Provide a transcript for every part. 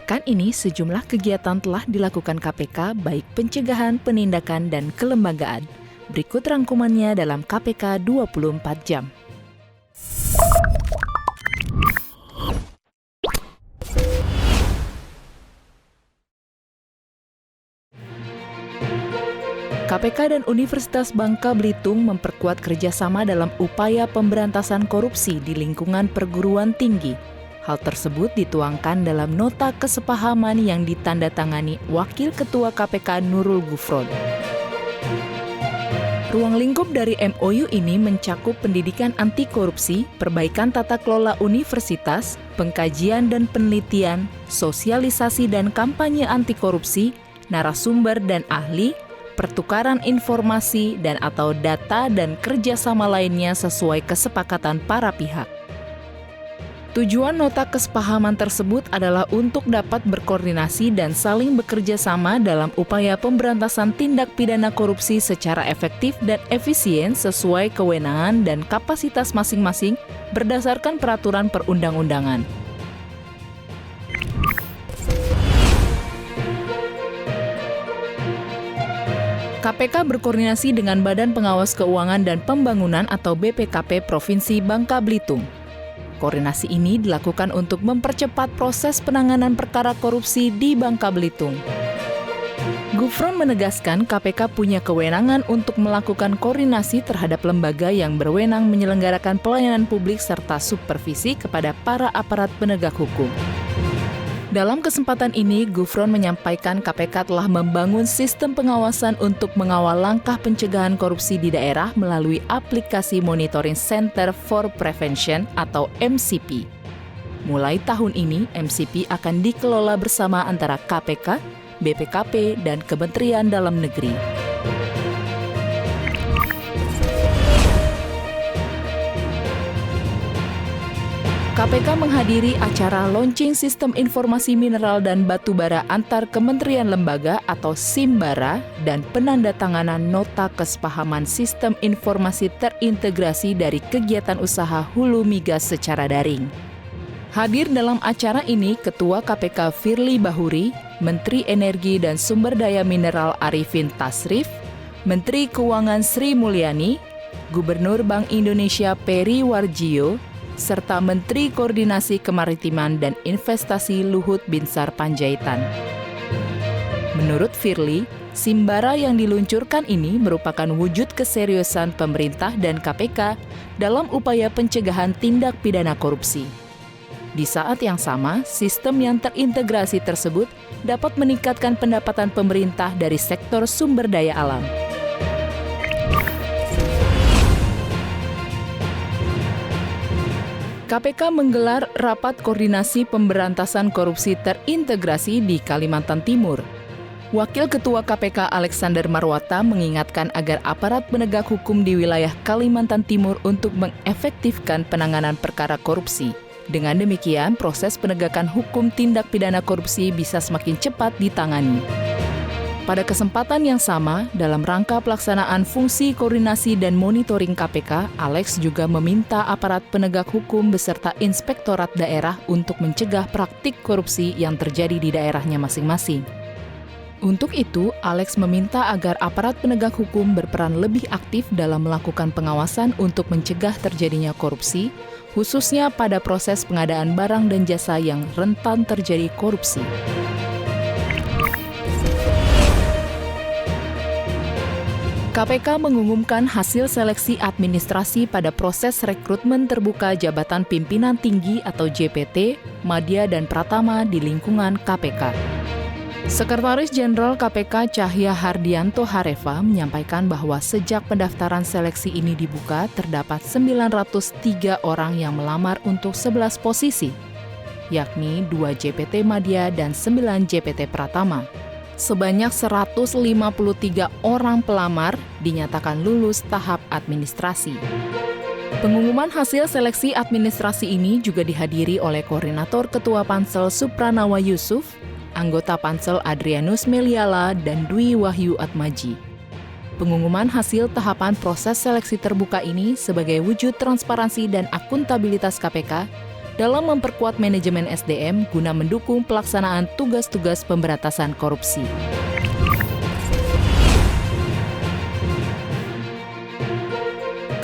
Pekan ini sejumlah kegiatan telah dilakukan KPK baik pencegahan, penindakan, dan kelembagaan. Berikut rangkumannya dalam KPK 24 jam. KPK dan Universitas Bangka Belitung memperkuat kerjasama dalam upaya pemberantasan korupsi di lingkungan perguruan tinggi. Hal tersebut dituangkan dalam nota kesepahaman yang ditandatangani Wakil Ketua KPK Nurul Gufron. Ruang lingkup dari MOU ini mencakup pendidikan anti korupsi, perbaikan tata kelola universitas, pengkajian dan penelitian, sosialisasi dan kampanye anti korupsi, narasumber dan ahli, pertukaran informasi dan atau data dan kerjasama lainnya sesuai kesepakatan para pihak. Tujuan nota kesepahaman tersebut adalah untuk dapat berkoordinasi dan saling bekerja sama dalam upaya pemberantasan tindak pidana korupsi secara efektif dan efisien sesuai kewenangan dan kapasitas masing-masing berdasarkan peraturan perundang-undangan. KPK berkoordinasi dengan Badan Pengawas Keuangan dan Pembangunan atau BPKP Provinsi Bangka Belitung. Koordinasi ini dilakukan untuk mempercepat proses penanganan perkara korupsi di Bangka Belitung. Gufron menegaskan KPK punya kewenangan untuk melakukan koordinasi terhadap lembaga yang berwenang menyelenggarakan pelayanan publik serta supervisi kepada para aparat penegak hukum. Dalam kesempatan ini, Gufron menyampaikan KPK telah membangun sistem pengawasan untuk mengawal langkah pencegahan korupsi di daerah melalui aplikasi Monitoring Center for Prevention atau MCP. Mulai tahun ini, MCP akan dikelola bersama antara KPK, BPKP, dan Kementerian Dalam Negeri. KPK menghadiri acara launching Sistem Informasi Mineral dan Batubara antar Kementerian Lembaga atau SIMBARA dan penandatanganan Nota Kesepahaman Sistem Informasi Terintegrasi dari Kegiatan Usaha Hulu Migas secara daring. Hadir dalam acara ini Ketua KPK Firly Bahuri, Menteri Energi dan Sumber Daya Mineral Arifin Tasrif, Menteri Keuangan Sri Mulyani, Gubernur Bank Indonesia Peri Warjio, serta Menteri Koordinasi Kemaritiman dan Investasi Luhut Binsar Panjaitan. Menurut Firly, Simbara yang diluncurkan ini merupakan wujud keseriusan pemerintah dan KPK dalam upaya pencegahan tindak pidana korupsi. Di saat yang sama, sistem yang terintegrasi tersebut dapat meningkatkan pendapatan pemerintah dari sektor sumber daya alam. KPK menggelar rapat koordinasi pemberantasan korupsi terintegrasi di Kalimantan Timur. Wakil Ketua KPK Alexander Marwata mengingatkan agar aparat penegak hukum di wilayah Kalimantan Timur untuk mengefektifkan penanganan perkara korupsi. Dengan demikian, proses penegakan hukum tindak pidana korupsi bisa semakin cepat ditangani. Pada kesempatan yang sama, dalam rangka pelaksanaan fungsi koordinasi dan monitoring KPK, Alex juga meminta aparat penegak hukum beserta inspektorat daerah untuk mencegah praktik korupsi yang terjadi di daerahnya masing-masing. Untuk itu, Alex meminta agar aparat penegak hukum berperan lebih aktif dalam melakukan pengawasan untuk mencegah terjadinya korupsi, khususnya pada proses pengadaan barang dan jasa yang rentan terjadi korupsi. KPK mengumumkan hasil seleksi administrasi pada proses rekrutmen terbuka jabatan pimpinan tinggi atau JPT, Madya dan Pratama di lingkungan KPK. Sekretaris Jenderal KPK Cahya Hardianto Hareva menyampaikan bahwa sejak pendaftaran seleksi ini dibuka, terdapat 903 orang yang melamar untuk 11 posisi, yakni 2 JPT Madya dan 9 JPT Pratama. Sebanyak 153 orang pelamar dinyatakan lulus tahap administrasi. Pengumuman hasil seleksi administrasi ini juga dihadiri oleh Koordinator Ketua Pansel Supranawa Yusuf, anggota Pansel Adrianus Meliala, dan Dwi Wahyu Atmaji. Pengumuman hasil tahapan proses seleksi terbuka ini sebagai wujud transparansi dan akuntabilitas KPK dalam memperkuat manajemen SDM guna mendukung pelaksanaan tugas-tugas pemberantasan korupsi.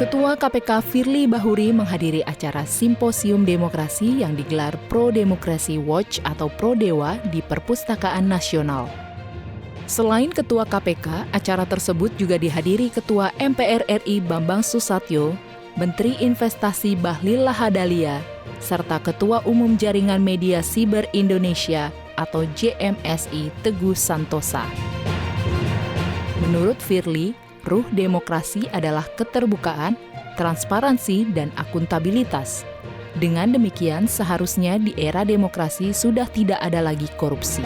Ketua KPK Firly Bahuri menghadiri acara Simposium Demokrasi yang digelar Pro Demokrasi Watch atau Prodewa di Perpustakaan Nasional. Selain Ketua KPK, acara tersebut juga dihadiri Ketua MPR RI Bambang Susatyo, Menteri Investasi Bahlil Lahadalia, serta Ketua Umum Jaringan Media Siber Indonesia atau JMSI Teguh Santosa. Menurut Firly, ruh demokrasi adalah keterbukaan, transparansi, dan akuntabilitas. Dengan demikian, seharusnya di era demokrasi sudah tidak ada lagi korupsi.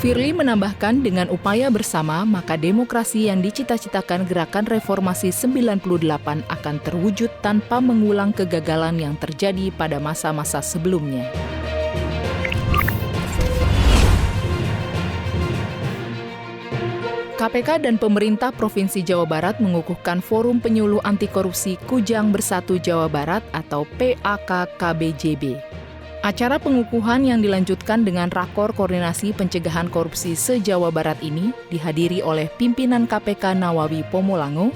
Firly menambahkan dengan upaya bersama, maka demokrasi yang dicita-citakan Gerakan Reformasi 98 akan terwujud tanpa mengulang kegagalan yang terjadi pada masa-masa sebelumnya. KPK dan pemerintah Provinsi Jawa Barat mengukuhkan Forum Penyuluh Anti Korupsi Kujang Bersatu Jawa Barat atau PAKKBJB. Acara pengukuhan yang dilanjutkan dengan Rakor Koordinasi Pencegahan Korupsi se-Jawa Barat ini dihadiri oleh pimpinan KPK Nawawi Pomolango,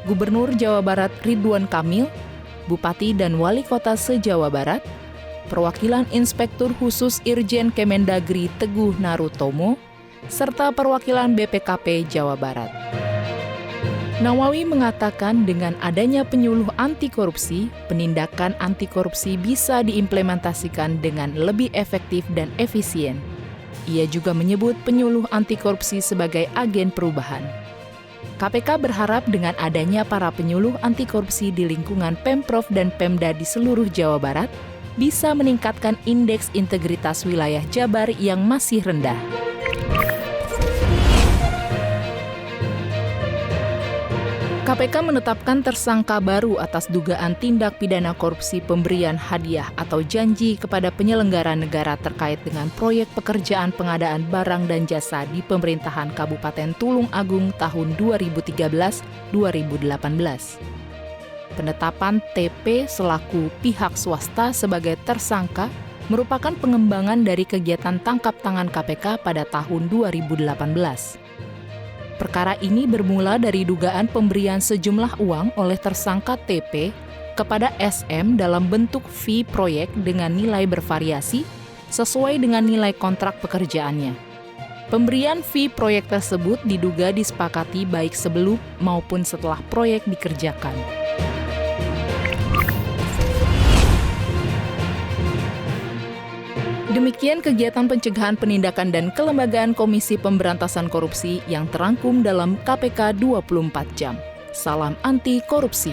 Gubernur Jawa Barat Ridwan Kamil, Bupati dan Wali Kota se-Jawa Barat, perwakilan Inspektur Khusus Irjen Kemendagri Teguh Narutomo, serta perwakilan BPKP Jawa Barat. Nawawi mengatakan dengan adanya penyuluh anti korupsi, penindakan anti korupsi bisa diimplementasikan dengan lebih efektif dan efisien. Ia juga menyebut penyuluh anti korupsi sebagai agen perubahan. KPK berharap dengan adanya para penyuluh anti korupsi di lingkungan Pemprov dan Pemda di seluruh Jawa Barat, bisa meningkatkan indeks integritas wilayah Jabar yang masih rendah. KPK menetapkan tersangka baru atas dugaan tindak pidana korupsi pemberian hadiah atau janji kepada penyelenggara negara terkait dengan proyek pekerjaan pengadaan barang dan jasa di pemerintahan Kabupaten Tulung Agung tahun 2013-2018. Penetapan TP selaku pihak swasta sebagai tersangka merupakan pengembangan dari kegiatan tangkap tangan KPK pada tahun 2018. Perkara ini bermula dari dugaan pemberian sejumlah uang oleh tersangka TP kepada SM dalam bentuk fee proyek dengan nilai bervariasi sesuai dengan nilai kontrak pekerjaannya. Pemberian fee proyek tersebut diduga disepakati baik sebelum maupun setelah proyek dikerjakan. Demikian kegiatan pencegahan penindakan dan kelembagaan Komisi Pemberantasan Korupsi yang terangkum dalam KPK 24 jam. Salam anti korupsi.